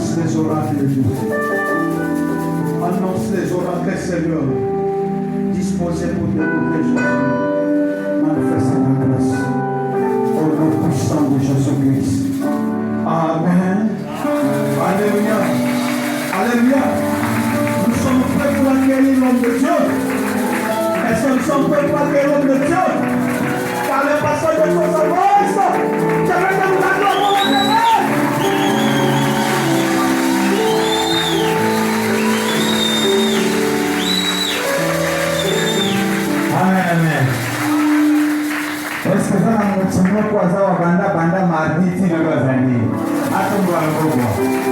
Annonce les oracles de Dieu. Annonce les oracles, Seigneur, disposés pour découvrir Jésus. Manifeste ta grâce. Au nom puissant de Jésus-Christ. Amen. Alléluia. Alléluia. Nous sommes prêts pour accueillir l'homme de Dieu. Est-ce que nous sommes prêts pour accueillir l'homme de Dieu? Car le pasteur de Dieu s'avance. J'aimerais que nous acclamons le Seigneur. Amen. Est-ce que ça n'a pas quoi ça va banda mardi ti de bazani? Attends-moi un peu.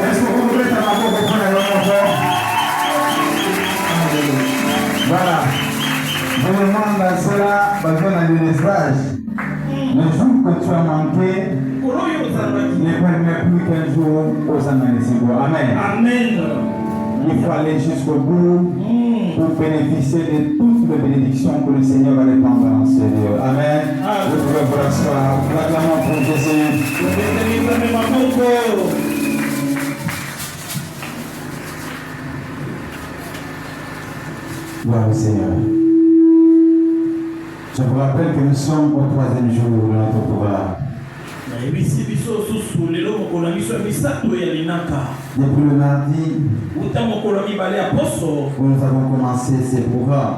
Est-ce que vous voulez ta maman pour prendre le moment? Voilà. Je demande à cela, besoin de message. Le jour que tu as manqué ne permet plus qu'un jour aux Amen. Amen. Amen. Il faut aller jusqu'au bout pour bénéficier de toutes les bénédictions que le Seigneur va répandre dans ce lieu. Amen. Vous pouvez vous rasseoir. Acclamons pour Jésus. Gloire au Seigneur. Je vous rappelle que nous sommes au 3e jour de notre pouvoir. Depuis le mardi où nous avons commencé ces programmes,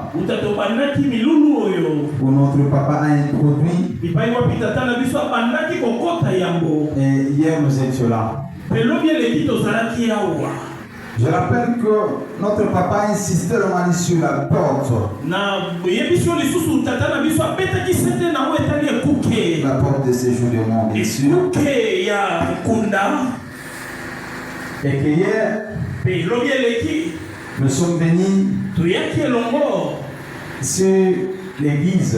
où notre papa a introduit, et hier nous étions là. Je rappelle que notre papa insistait vraiment sur la porte. La porte de séjour du monde, bien sûr. Et que hier, nous sommes venus sur l'église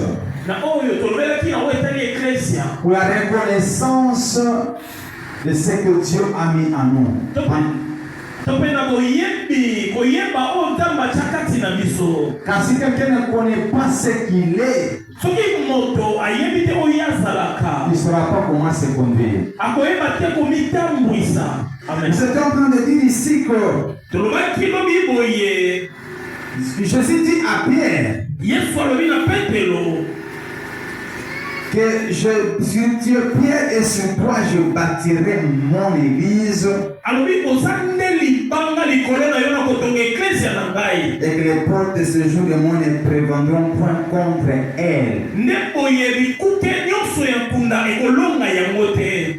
pour la reconnaissance de ce que Dieu a mis en nous. Car si quelqu'un ne connaît pas ce qu'il est, il ne saura pas comment se conduire. Nous étions en train de dire ici que Jésus dit à Pierre que sur Dieu, Pierre, et sur toi je bâtirai mon église, et que les portes de ce jour de monde ne prévendront point contre elle.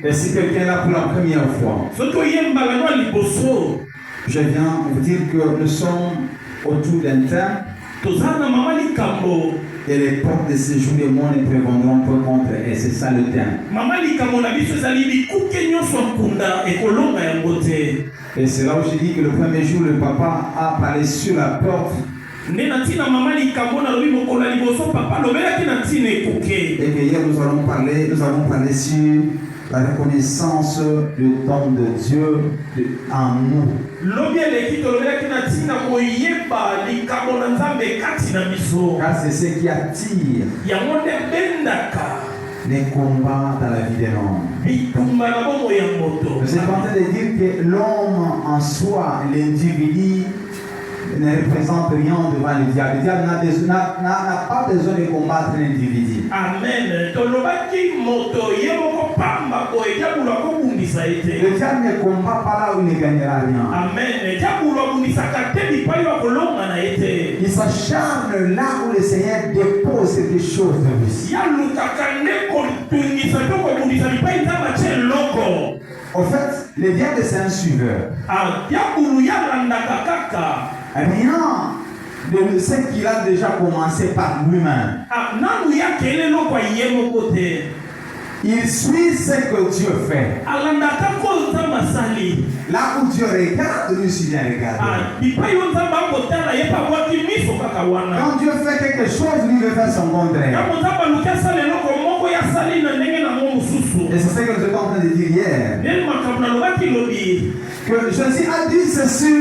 Et si quelqu'un est là pour la première fois, je viens vous dire que nous sommes autour d'un thème. Et les portes de ce jour de monde ne prévendront pas contre elle. C'est ça le thème. Et c'est là où je dis que le premier jour, le papa a parlé sur la porte. Et que hier nous avons parlé sur la reconnaissance du don de Dieu en nous. Car c'est ce qui attire les combats dans la vie de l'homme. Nous sommes en train de dire que l'homme en soi, l'individu, ne représente rien devant le diable. Le diable n'a pas besoin de combattre l'individu. Amen. Le diable ne combat pas là où il ne gagnera rien. Amen. Il s'acharne là où le Seigneur dépose quelque chose de lui. En fait, le diable c'est un suiveur. Rien de ce qu'il a déjà commencé par lui-même. Il suit ce que Dieu fait. Là où Dieu regarde, lui aussi vient regarder. Quand Dieu fait quelque chose, lui veut faire son contraire. Et c'est ce que je suis en train de dire hier. Que Jésus a dit ceci.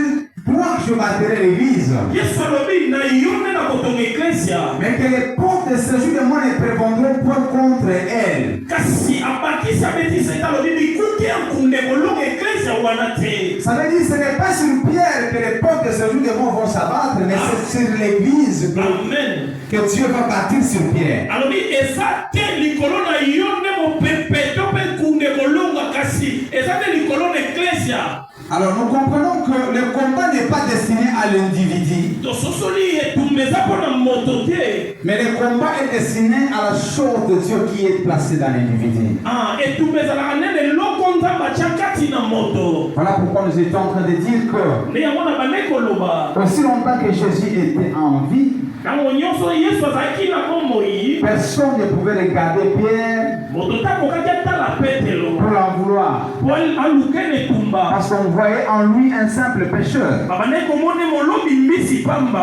Toi, je bâtirai l'église. Mais que les portes de ce jour de moi ne prévendront point contre elle. Ça veut dire que ce n'est pas sur Pierre que les portes de ce jour de mort vont s'abattre, mais c'est sur l'église que Dieu va bâtir sur Pierre. Alors, et ça, quel licolona yonne mon pépé, topé kunde kolonga kasi, et ça, quel licolona ecclesia. Alors nous comprenons que le combat n'est pas destiné à l'individu, mais le combat est destiné à la chose de Dieu qui est placée dans l'individu. Voilà pourquoi nous étions en train de dire que aussi longtemps que Jésus était en vie, personne ne pouvait regarder Pierre pour l'en vouloir, parce qu'on voyait en lui un simple pécheur.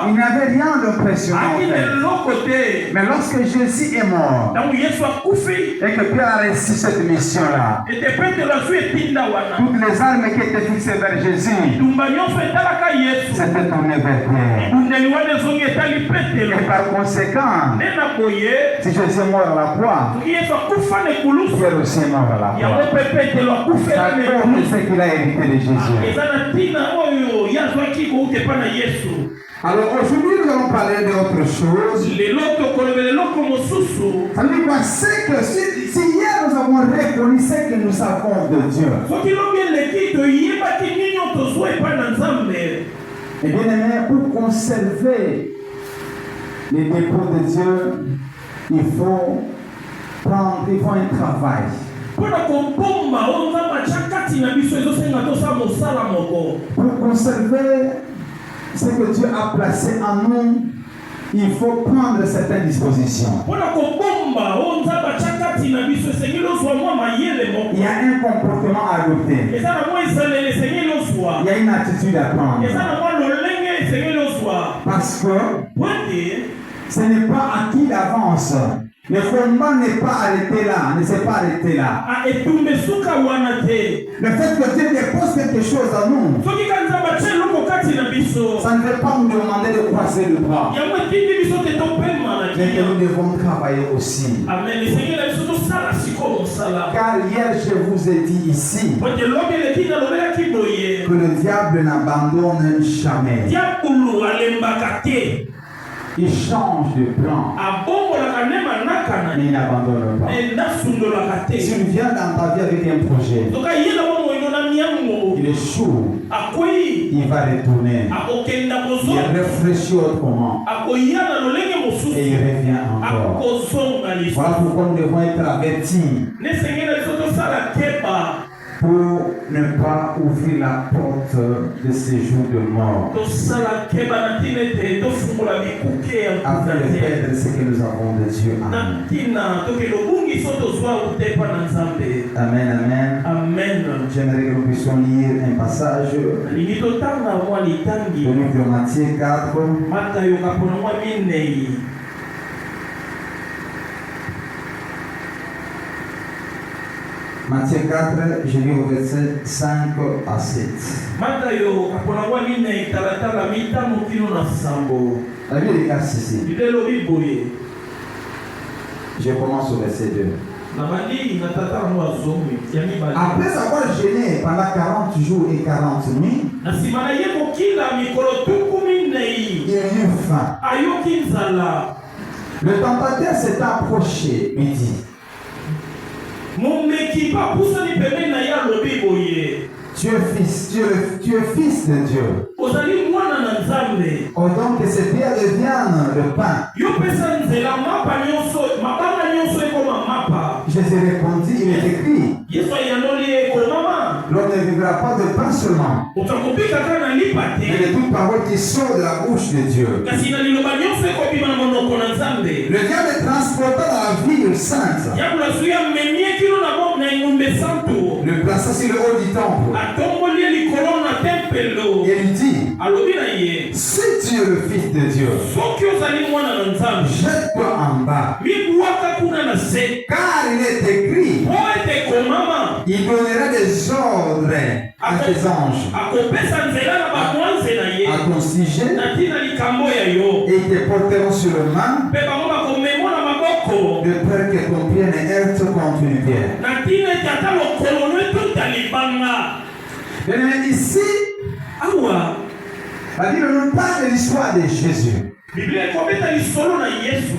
Il n'avait rien d'impressionnant en fait. Mais lorsque Jésus est mort et que Pierre a réussi cette mission-là, toutes les armes qui étaient fixées vers Jésus s'étaient tournées vers Pierre. Et par conséquent, si Jésus est mort à la croix, Pierre aussi est mort à la croix. C'est ce qu'il a hérité de Jésus. Alors aujourd'hui nous allons parler d'autre chose. Ça veut dire quoi? C'est que si hier nous avons reconnu ce que nous savons de Dieu, et bien aimé, pour conserver les dépôts de Dieu, il faut un travail. Pour conserver ce que Dieu a placé en nous, il faut prendre certaines dispositions. Il y a un comportement à adopter. Il y a une attitude à prendre. Parce que ce n'est pas acquis d'avance. Le combat n'est pas arrêté là, ne s'est pas arrêté là. Le fait que Dieu dépose quelque chose en nous, ça ne veut pas nous demander de croiser le bras. Mais que nous devons travailler aussi. Car hier je vous ai dit ici que le diable n'abandonne jamais. Il change de plan, mais il n'abandonne pas. Si tu viens dans ta vie avec un projet, il échoue, il va retourner, il réfléchit autrement, et il revient encore. Voilà pourquoi nous devons être avertis pour ne pas ouvrir la porte de ces jours de mort, afin de perdre ce que nous avons de Dieu. Amen. Amen. Amen. J'aimerais que nous puissions lire un passage de livre de Matthieu 4. Matthieu 4, je lis au verset 5 à 7. La Bible est ceci. Je commence au verset 2. Après avoir gêné pendant 40 jours et 40 nuits, il eut faim. Le tentateur s'est approché, lui dit: tu es fils de Dieu. Ordonne que ces pierres deviennent le pain. Jésus répondit: il est écrit, l'homme ne vivra pas de pain seulement, mais de toute parole qui sort de la bouche de Dieu. Le diable transporta dans la ville sainte, le plaça sur le haut du temple, et lui dit: si tu es le fils de Dieu, jette-toi en bas, car il est écrit, il donnera des ordres à tes anges à ton sujet, et ils te porteront sur le main, de peur que ton pied ne heurte contre une pierre. Bien, ici, awa la Bible nous parle de l'histoire de Jésus. Biblia ikometa lisolo na Yesu.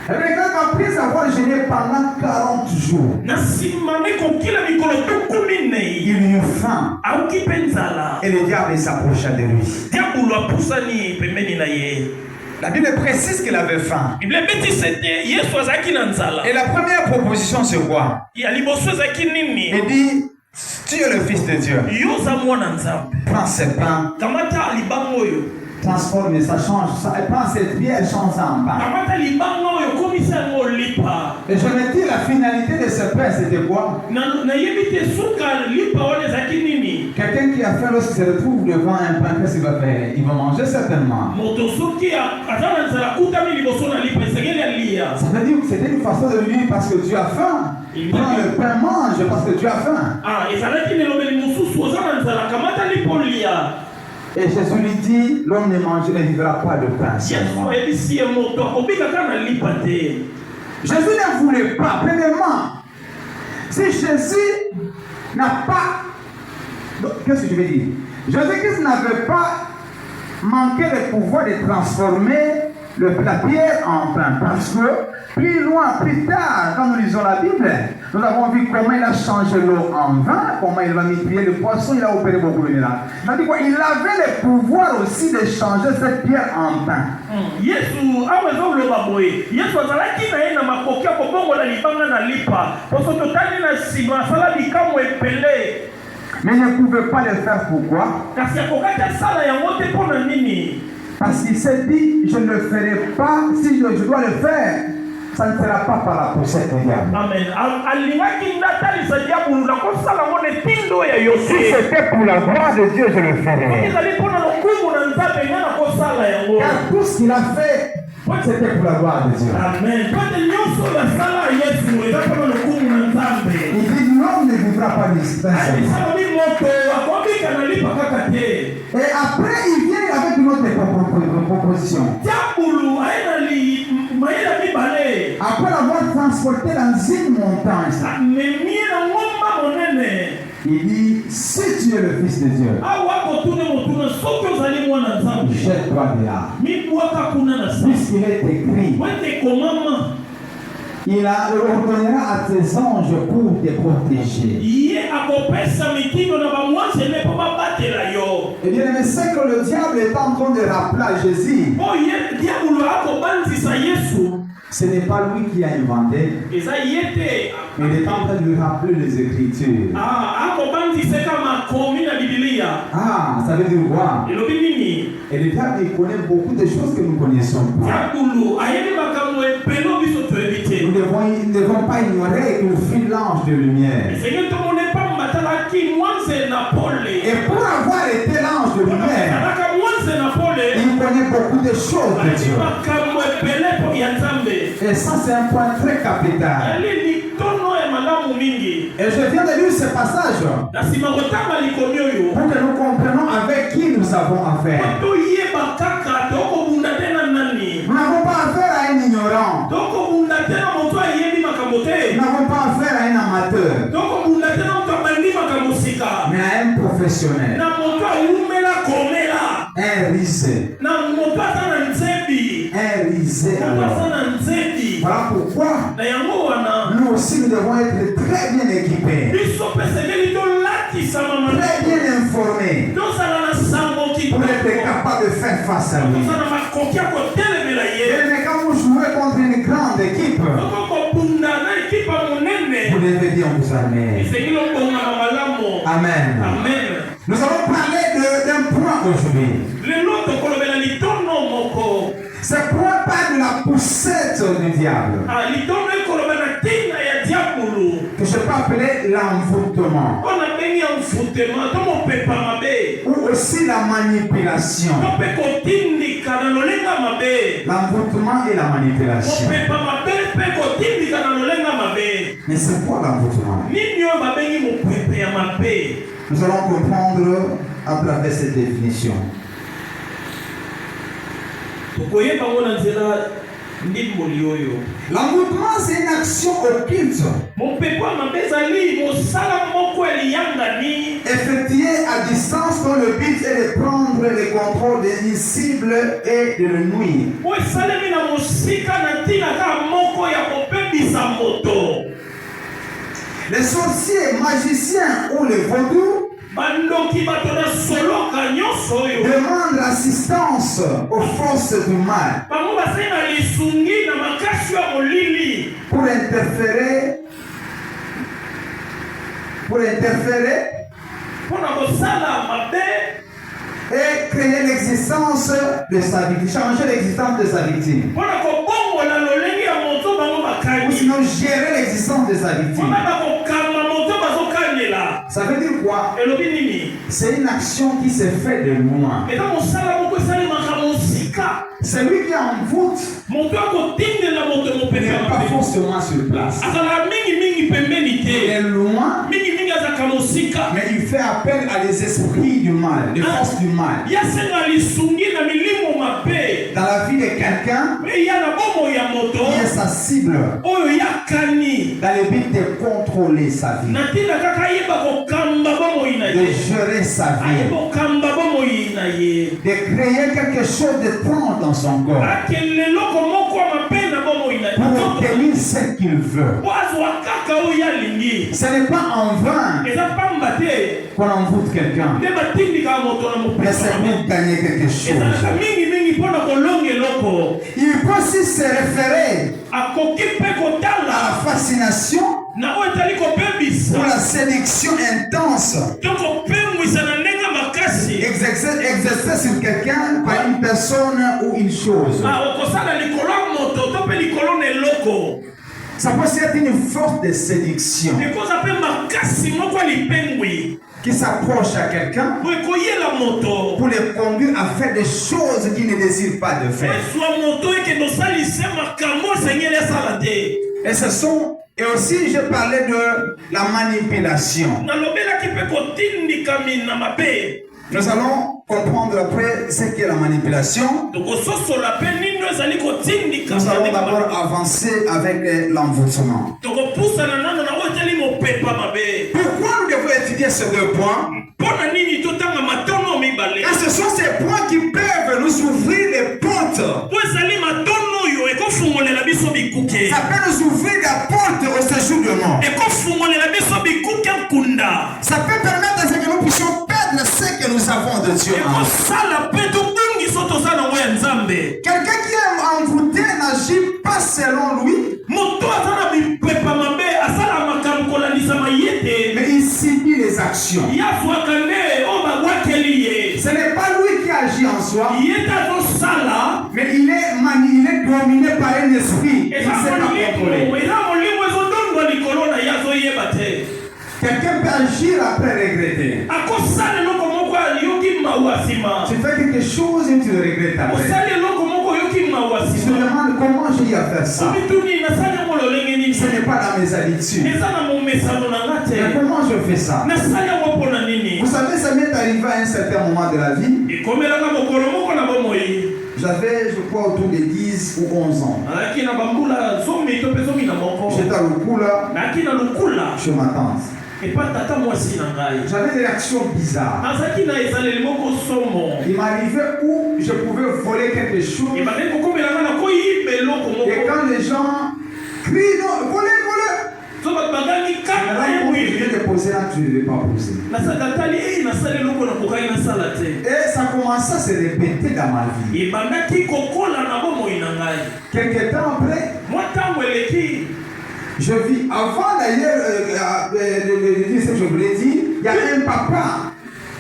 Et bien, après avoir jeûné pendant 40 jours, Na simame kokila mikolo tukumi nei. il eut faim. Aukipenzala. Et le diable s'approcha de lui. Diabolo apusani pembeni na ye. La Bible précise qu'il avait faim. Biblia beti sete Yesu azaki na nzala. Et la première proposition, c'est quoi? Ya liboso azaki nini? Il dit, tu es le Fils de Dieu. Yoza mwana nzambe. Prends ce pain, Kamata libango oyo. transforme, ça change. Prends cette pierre, change ça en pain. Kamata libango oyo komisa ngo lipa. Et je me dis, la finalité de ce pain, c'était quoi? Na yebite suka lipa wana ezaki nini? Quelqu'un qui a faim, lorsqu'il se retrouve devant un pain, qu'est-ce qu'il va faire? Il va manger certainement. Moto soki aza na nzala kutami liboso na lipa esengeli alia. Ça veut dire que c'était une façon de lui parce que tu as faim. Prends le pain, mange parce que tu as faim. Ah, ezalaki nelobeli mosusu oza na nzala kamata lipo lia. Et Jésus lui dit, l'homme ne vivra pas de pain seulement. Yesu ayebisi ye moto akobika kaka na lipa te. Jésus ne voulait pas. Premièrement, si Jésus n'a pas... Qu'est-ce que je veux dire? Jésus-Christ n'avait pas manqué le pouvoir de transformer la pierre en pain. Parce que plus loin, plus tard, quand nous lisons la Bible, nous avons vu comment il a changé l'eau en vin, comment il va multiplier le poisson, il a opéré beaucoup de miracles. C'est-à-dire qu'il avait le pouvoir aussi de changer cette pierre en pain. Yesu awezo loba boye. Yesu azalaki na ye na makoki ya kobongola libanga na lipa. Poso totali na sima asala likambo epele. Mais il ne pouvait pas le faire. Pourquoi? Kasi akokaki asala yango te mpo na nini? Parce qu'il s'est dit, je ne le ferai pas, si je dois le faire, ça ne sera pas par la poussette du diable. Amen. Alingaki ndatalisa diabolo na kosala ngo ne tindo ya yo Si te. c'était pour la gloire de Dieu, je le ferai. Ezali mpo na lokumu na nzambe nga na kosala yango. Car tout ce qu'il a fait, c'était pour la gloire de Dieu. Amen. Pate nyonso basala Yesu eza mpo na lokumu na nzambe. Il dit, l'homme ne vivra pas du pain seulement. Alisalobi moto akobika na lipa kaka te. Et après, il vient avec une autre proposition. Diabolo aye na mayela mibale. Après l'avoir transporté dans une montagne, Memie na ngomba monene. il dit, si tu es le Fils de Dieu, Awa kotune motuna soki ozali mwana nzambe. jette-toi de là. Mibwaka kuna na sa. Puisqu'il est écrit, Wete komama. il ordonnera à tes anges pour te protéger. Ye akopesa mitindo na bamwasele mpo babatela yo. Et bien, mais c'est que le diable est en train de rappeler à Jésus. Oye diabolo akobandisa Yesu. Ce n'est pas lui qui a inventé, Eza ye te. mais il est en train de lui rappeler les Écritures. Akobandiseka makomi na Biblia. Ah, ça veut dire quoi? Elobi nini? Et le diable, il connaît beaucoup de choses que nous ne connaissons pas. Diabolo ayebi makambo epelo biso toyebi te. Nous ne devons pas ignorer qu'il fut l'ange de lumière. Esenge tomone pamba talaki mwanze na pole. Et pour avoir été l'ange de lumière, Talaka mwanze na pole. il connaît beaucoup de choses de Dieu. Makambo epele po ya Nzambe. Et ça, c'est un point très capital. Ali litono ya malamu mingi. Et je viens de lire ce passage Na sima kotanga likomi oyo. pour que nous comprenions avec qui nous avons affaire. Toyeba kaka tokobunda te na nani. Nous n'avons pas affaire à un ignorant. Tokobunda te na moto ayebi makambo Nous te. n'avons pas affaire à un amateur, Tokobunda te na moto abandi makambo sika. mais à un professionnel, Na moto awumela komela. un risé, Na moto aza na nzebi. un risé. Moto aza Alors, na nzebi. voilà pourquoi Na yango wana. nous aussi nous devons être très bien équipés, Biso pesengeli tolatisama malamu. très bien informés Tozala na sango pour être kitoko. capables de faire face à lui. Tozala makoki ya kotelemela ye. Et quand vous jouez contre une grande équipe, Toko kobunda na ekipa monene. vous devez bien vous armer. Esengeli obonga na malamu. Amen. Amen. Nous allons parler d'un point aujourd'hui. Lelo tokolobela litono moko. Ce point parle de la poussette du diable, Litono ekolobela ntina ya diabolo. que je peux appeler l'envoûtement, Ona bengi ya mfutema to mopepa mabe. ou aussi la manipulation. To pe kotindika na lolenga mabe. L'envoûtement et la manipulation. Mopepa mabe pe kotindika na lolenga mabe. Mais c'est quoi l'envoûtement? Nini oyo babengi mopepe ya mabe? Nous allons comprendre à travers cette définition. Tokoyeba ngo na nzela ndimboli oyo. L'envoûtement, c'est une action occulte Mopepe ya mabe ezali mosala moko eliyanga ni effectuée à inadmissible est de le nuire. oyo esalemi na mosika na ntina kaka moko ya kopebisa moto. Les sorciers, magiciens ou les vaudous bandoki bato na soloka nyonso oyo demandent l'assistance aux forces du mal bango basali na lisungi na makasi ya molili pour interférer mpona kosala mabe et créer l'existence de sa victime, changer l'existence de sa victime. mpona kobongola lolenge ya moto bango Ou bakangi sinon gérer l'existence de sa victime. mpona bakokamba moto bazokangela. Ça veut dire quoi? elobi nini? C'est une action qui se fait de loin. eza mosala moko esalemaka mosika. Celui qui envoûte moto akotindela moto mopene n'est pas forcément sur place. azala mingimingi pembeni Il te est loin, mingimingi azalaka mosika. mais il fait appel à des esprits du mal, des forces du mal. yasenga lisungi na milimo mabe Dans la vie de quelqu'un eya na bomo ya moto qui est sa cible, oyo yakani dans le but de contrôler sa vie, na ntina kaka ayeba kokamba bomoi na de ye gérer sa ayeba vie, kokamba bomoi na ye de créer quelque chose d'étrange dans son corps akele eloko moko ya mabe na bomoi na ye pour obtenir ce qu'il veut. po azwa kaka oyo alingi. Ce n'est pas en vain eza pamba te qu'on envoûte quelqu'un, nde batindika moto na mais c'est mopesa pour gagner quelque ezalaka chose. mingimingi mpona kolonga eloko. Il peut aussi se référer akoki mpe à kotala la fascination na oyo etali kopebisa pour la séduction intense to kopengwisa na ndenge makasi. exercée sur quelqu'un par une personne ou une chose. okosala likolo ya moto to mpe likolo na eloko. Ça peut être une force de séduction ekoza mpe makasi moko ya lipengwi qui s'approche à quelqu'un po ekoyela moto pour le conduire à faire des choses qu'il ne désire pas de faire. eswa moto ekende osalise makambo esengeli asala te. Et ce sont, et aussi je parlais de la manipulation. nalobelaki mpe kotindikami na mabe. Nous allons comprendre après ce qu'est la manipulation. tokososola mpe nino ezali kotindika. Nous allons d'abord avancer avec l'envoûtement. tokopusana nano na oyo etali mopepa mabe. Pourquoi nous devons étudier ces deux points? mpona nini totanga matono mibale? Et ce sont ces points qui peuvent nous ouvrir les portes. po ezali matono oyo ekofungolela biso bikuke. Ça peut nous ouvrir des portes au séjour de mort. ekofungolela biso bikuke nkunda. Ça peut permettre à ce que nous puissions perdre ce que nous avons de Dieu. ekosala mpe tobungiso toza nango ya nzambe. Quelqu'un qui est envoûté n'agit pas selon lui, moto aza na bipepa mabe asala makambo kolandisama ye te. mais il subit les actions. yazwaka nde oyo babwakeli ye. Ce n'est pas lui qui agit en soi, ye te azosala. mais il est dominé par un esprit. Il ne eza sait pas contrôler. molimo ezodondwa likolo na ye azoyeba te. Quelqu'un peut agir après regretter. akosala eloko moko ayoki mawa nsima. Tu fais quelque chose et tu le regrettes après. osali eloko moko oyoki mawa Tu te nsima. demandes comment j'ai eu à faire ça. omituni nasali yango lolenge nini. Ce n'est pas dans mes habitudes. eza na momesano na nga Mais te. comment je fais ça? nasali yango mpona nini. Vous savez, ça m'est arrivé à un certain moment de la vie. ekomelaka mokolo moko na bomoi. J'avais, je crois, autour de 10 ou 11 ans. alaki na bambula zomi to mpe zomi na moko. J'étais à Lukula nayaki na lukula chez ma tante. epa tata mwasi na ngai. J'avais des réactions bizarres. azalaki na ezaleli moko somo. Il m'arrivait où je pouvais voler quelque chose. ebandeki kokomelanga na koyiba eloko Et moko. quand les gens crient, non, volez, volez. so bato bagangi kaka Maintenant, ye quand je viens boye. de poser là, tu ne l'as pas posé. nasaka tali nasali eloko na kokai nasala te. Et ça commençait à se répéter dans ma vie. ebandaki kokola na bomoi na ngai. Quelques temps après, mwa ntango eleki je vis, avant d'ailleurs de dire ce que je voulais dire, il y avait un papa,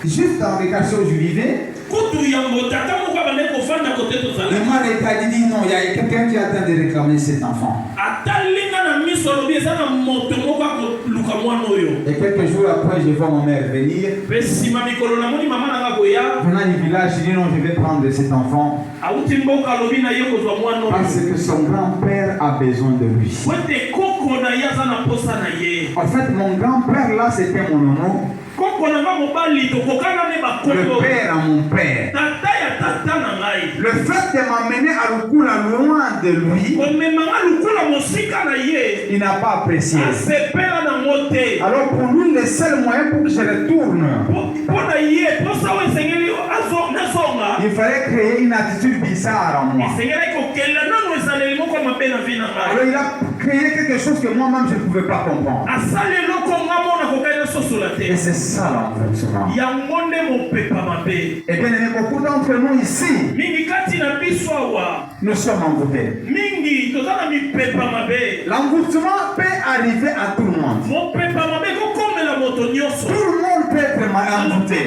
juste dans le quartier où je vivais. kutu ya mbotata moko abandaki kofanda kote Le tozala. mal est dit, non, il y a quelqu'un qui est en train de réclamer cet enfant. atalinga na miso alobi eza na moto moko akoluka mwana oyo. Et quelques jours après, je vois mon mère venir. mpe nsima mikolo namoni mama na nga koya. Venant du village, je dis non, je vais prendre cet enfant awuti mboka alobi na ye kozwa mwana parce oyo. que son grand-père a besoin de lui. po ete koko na ye aza na posa na ye. En fait, mon grand-père là, c'était mon nono. koko na nga mobali tokokana ne Le bakombo. père à mon père. tata ya tata na ngai. Le fait de m'amener à Lukula loin de lui, komemanga lukula mosika na ye. il n'a pas apprécié. asepela nango te. Alors pour lui, le seul moyen pour que je retourne, mpo na ye posa oyo esengeli nazonga. il fallait créer une attitude bizarre en moi. Alors il a créé quelque chose que moi-même je ne pouvais pas comprendre. Et c'est ça l'envoûtement. Et bien aimé, beaucoup d'entre nous ici, nous sommes envoûtés. L'envoûtement peut arriver à tout le monde. Tout le monde peut être envoûté.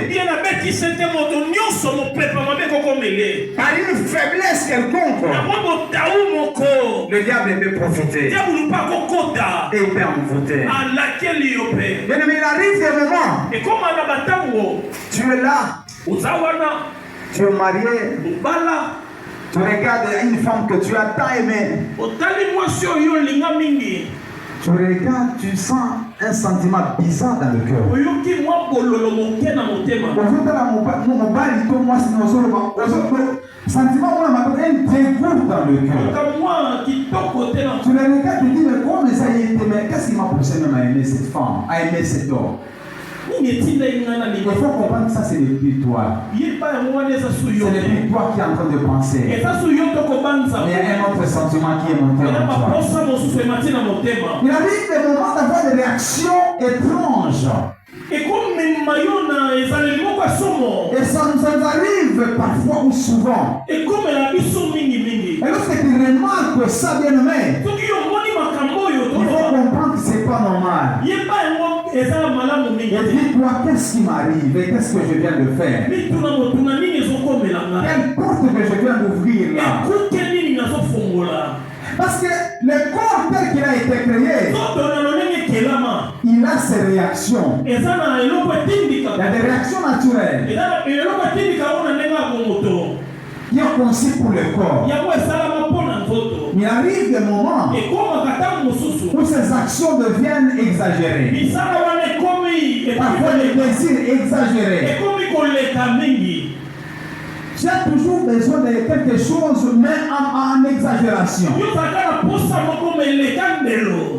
Par une faiblesse quelconque, le diable peut profiter. Et il peut envoûter. Bien aimé, il arrive des moments, tu es là, tu es marié, tu regardes une femme que tu as tant aimée. Tu regardes, tu sens un sentiment bizarre dans le cœur. Sentiment, un dégoût dans le cœur. Tu le regardes, tu dis, mais comment ça a été, mais qu'est-ce qui m'a poussé même à aimer cette femme, à aimer cet homme? Il faut comprendre que ça c'est depuis toi. C'est depuis toi qui es en train de penser. Mais il y a un autre sentiment qui est monté en toi. Il arrive des moments d'avoir des réactions étranges. Et ça nous arrive parfois ou souvent. Et lorsque tu remarques ça, bien aimé, il faut comprendre que c'est pas normal. Et dis-toi, qu'est-ce qui m'arrive et qu'est-ce que je viens de faire? Quelle porte que je viens d'ouvrir là? Parce que le corps tel qu'il a été créé, il a ses réactions. Il y a des réactions naturelles qui sont conçues pour le corps. Il arrive des moments où ces actions deviennent exagérées. Parfois les désirs exagérés. Tu as toujours besoin de quelque chose, mais en exagération.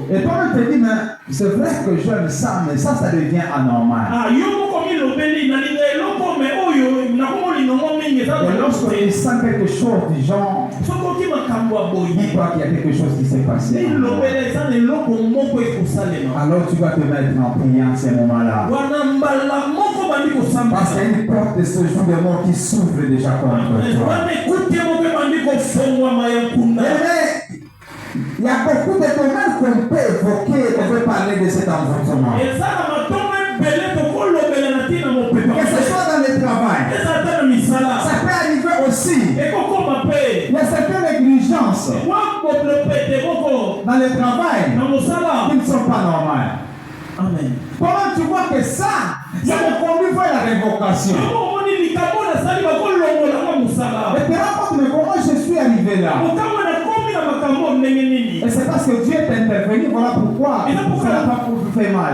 Et toi, tu te dis, mais c'est vrai que j'aime ça, mais ça devient anormal. Et lorsque tu sens quelque chose du genre, dis-toi qu'il y a quelque chose qui s'est passé. Alors tu vas te mettre en prière en ces moments-là. Parce qu'il y a une porte de ce jour de mort qui s'ouvre déjà contre toi. Il y a beaucoup de domaines qu'on peut évoquer, on peut parler de cet envoûtement. Que ce soit dans le travail, ça peut arriver aussi. Il y a certaines négligences dans le travail qui ne sont pas normales. Amen. Comment tu vois que ça me conduit vers la révocation? Mais tu racontes, mais comment je suis arrivé là? Et c'est parce que Dieu est intervenu, voilà pourquoi ça n'a pas fait mal.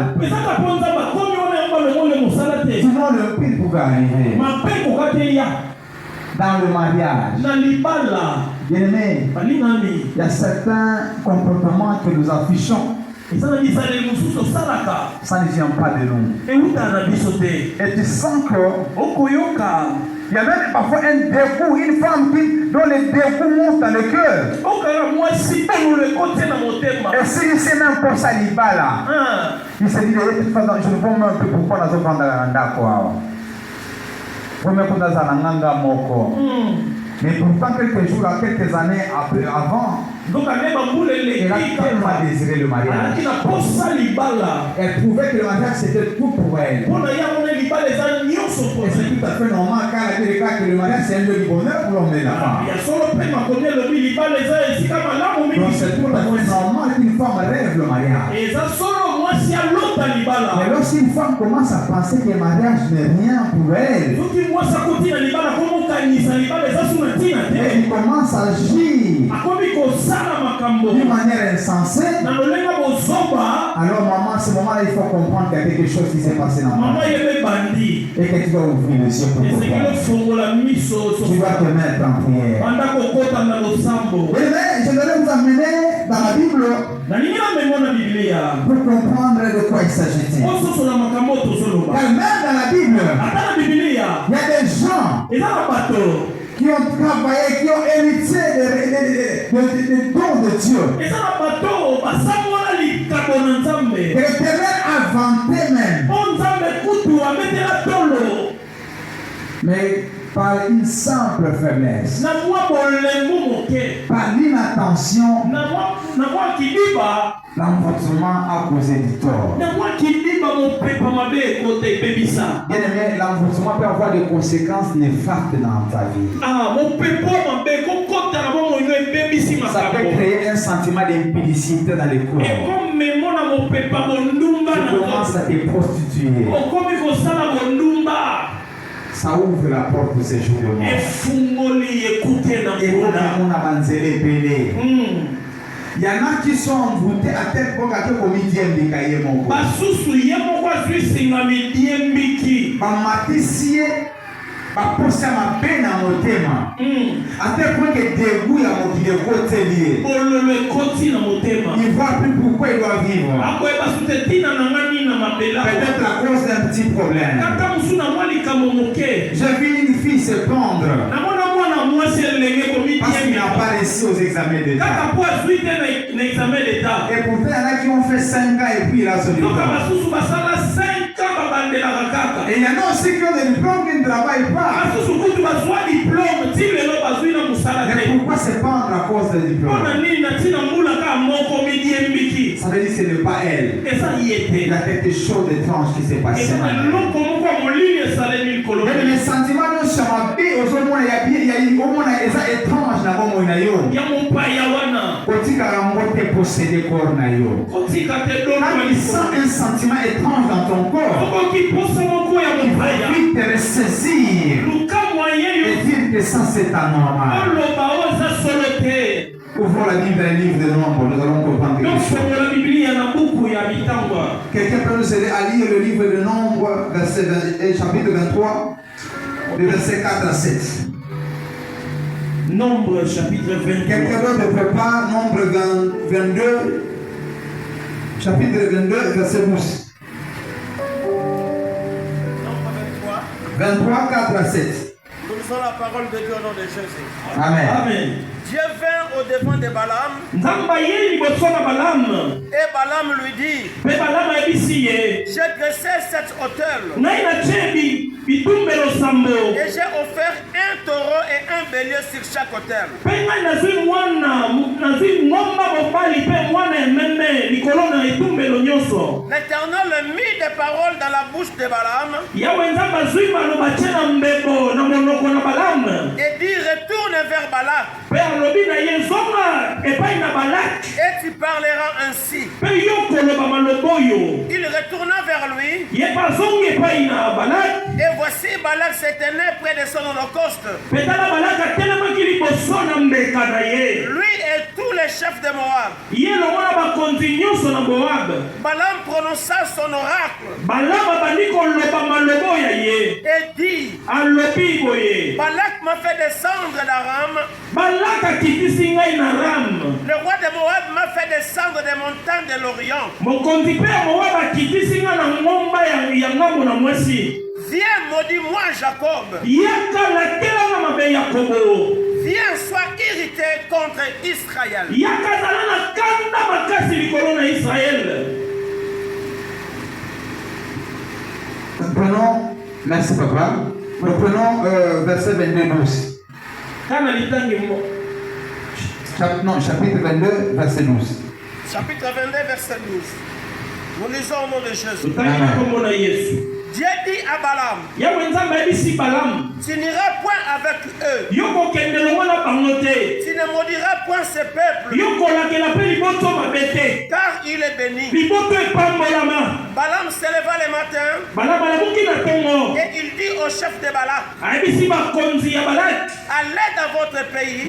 Sinon le pire pouvait arriver. Dans le mariage, bien aimé, il y a certains comportements que nous affichons. Ça ne vient pas de nous. Et tu sens que il y a même parfois un dégoût, une femme dont le dégoût monte dans le cœur. Et s'il sait même pour ça, il va là. Il se dit, de toute façon, je ne vois même un peu pourquoi nous avons dans la quoi. Mais pourtant, quelques jours, quelques années avant, elle a tellement désiré le mariage. Elle trouvait que le mariage c'était tout pour elle. Et c'est tout à fait normal car elle dit que le mariage c'est un lieu de bonheur pour l'homme et la femme. Donc c'est tout à fait normal qu'une femme rêve le mariage. Mais lorsqu'une femme commence à penser que le mariage n'est rien pour elle, et il commence à agir d'une manière insensée, alors maman, à ce moment-là, il faut comprendre qu'il y a quelque chose qui s'est passé dans ta vie. Et que tu dois ouvrir les yeux pour comprendre. Tu dois te mettre en prière. Mais je voudrais vous amener dans la Bible pour comprendre de quoi il s'agit. Car même dans la Bible, il y a des gens dons de Dieu. L'Éternel a vanté même. Mais par une simple faiblesse, par l'inattention, l'envoûtement a causé du tort. Bien aimé, l'envoûtement peut avoir des conséquences néfastes dans ta vie. Ça peut créer un sentiment d'impudicité dans le corps. Tu commences à te prostituer. Ça ouvre la porte de ces jours de mort. Il y en a qui sont envoûtés à tel point que comme il dit baposa mapena motema à tel point que dégoût ya mokili kotelie il voit plus pourquoi il doit vivre, peut-être à cause d'un petit problème. J'ai vu une fille se pendre parce qu'il n'a pas réussi aux examens d'État, et pourtant il y en a qui ont fait 5 ans et puis il a sauté. Et il y en a aussi qui ont des diplômes qui ne travaillent pas. Mais pourquoi se pendre à cause des diplômes? Ça veut dire que ce n'est pas elle. Il y a quelque chose d'étrange qui s'est passé. Les sentiments ne sont pas bien. Il y a étrange dans le monde. Quand il sent un sentiment étrange dans ton corps, il faut vite te ressaisir et dire que ça c'est anormal. Ouvrons la Bible, un livre de Nombre, nous allons comprendre quelque chose. Quelqu'un peut nous aider à lire le livre de Nombre, chapitre 23, le verset 4 à 7. Nombre, chapitre 23. Quelqu'un d'autre prépare Nombre 22, chapitre 22, verset 12. 23, 4 à 7. Nous lisons la parole de Dieu au nom de Jésus. Amen. Amen. Dieu vint au devant de Balaam, et Balaam lui dit, j'ai dressé cette autel, et j'ai offert un taureau et un bélier sur chaque autel. L'Éternel mit des paroles dans la bouche de Balaam, et dit, retourne vers Balak, et tu parleras ainsi. Il retourna vers lui, et voici Balak se tenait près de son holocauste, lui et tous les chefs de Moab. Balaam prononça son oracle et dit, Balak m'a fait descendre d'Aram, le roi de Moab m'a fait descendre des montagnes de l'Orient. Viens, maudis-moi Jacob. Viens, sois irrité contre Israël. Prenons, merci papa, nous prenons verset 22-12. Chapitre 22, verset 12. Chapitre 22, verset 12. Nous lisons au nom de Jésus. Dieu dit à Balaam, tu n'iras point avec eux, tu ne maudiras point ce peuple, car il est béni. Balaam se leva le matin et il dit au chef de Balak, allez dans votre pays,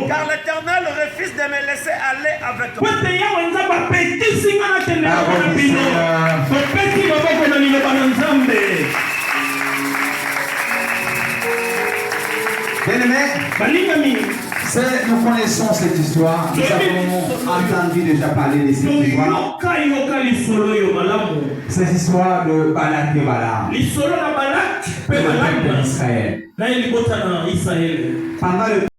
car l'Éternel refuse de me laisser aller avec vous. Nous connaissons cette histoire, nous avons entendu déjà parler de cette histoire. Cette histoire de Balak et Balaam, le peuple d'Israël. Pendant le